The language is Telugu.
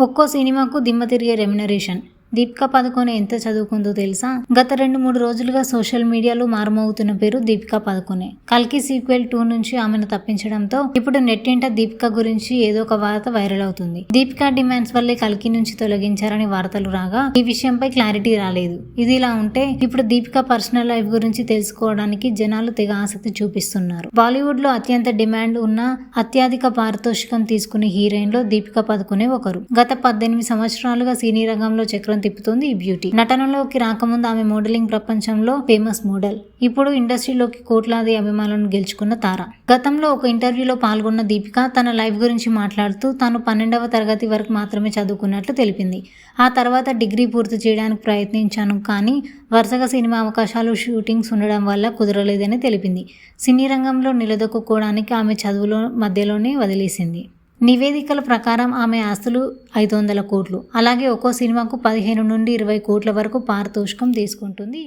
ఒక్కో సినిమాకు దిమ్మ తిరిగే రెమ్యునరేషన్. దీపికా పదుకొనె ఎంత చదువుకుందో తెలుసా? గత 2-3 రోజులుగా సోషల్ మీడియాలో మారుమోగుతున్న పేరు దీపికా పదుకొనె. కల్కి సీక్వెల్ 2 నుంచి ఆమెను తప్పించడంతో ఇప్పుడు నెట్టింట దీపికా గురించి ఏదో ఒక వార్త వైరల్ అవుతుంది. దీపికా డిమాండ్స్ వల్లే కల్కి నుంచి తొలగించారని వార్తలు రాగా ఈ విషయంపై క్లారిటీ రాలేదు. ఇది ఇలా ఉంటే ఇప్పుడు దీపికా పర్సనల్ లైఫ్ గురించి తెలుసుకోవడానికి జనాలు తెగ ఆసక్తి చూపిస్తున్నారు. బాలీవుడ్ లో అత్యంత డిమాండ్ ఉన్న అత్యధిక పారితోషికం తీసుకునే హీరోయిన్ లో దీపికా పదుకొనె ఒకరు. గత 18 సంవత్సరాలుగా సినీ రంగంలో చక్రం తిప్పుతోంది ఈ బ్యూటీ. నటనలోకి రాకముందు ఆమె మోడలింగ్ ప్రపంచంలో ఫేమస్ మోడల్. ఇప్పుడు ఇండస్ట్రీలోకి కోట్లాది అభిమానులను గెలుచుకున్న తార. గతంలో ఒక ఇంటర్వ్యూలో పాల్గొన్న దీపిక తన లైఫ్ గురించి మాట్లాడుతూ తాను 12వ తరగతి వరకు మాత్రమే చదువుకున్నట్లు తెలిపింది. ఆ తర్వాత డిగ్రీ పూర్తి చేయడానికి ప్రయత్నించాను, కానీ వరుసగా సినిమా అవకాశాలు, షూటింగ్స్ ఉండడం వల్ల కుదరలేదని తెలిపింది. సినీ రంగంలో నిలదొక్కుకోవడానికి ఆమె చదువులో మధ్యలోనే వదిలేసింది. నివేదికల ప్రకారం ఆమె ఆస్తులు 500 కోట్లు. అలాగే ఒక్కో సినిమాకు 15 నుండి 20 కోట్ల వరకు పారితోషికం తీసుకుంటుంది.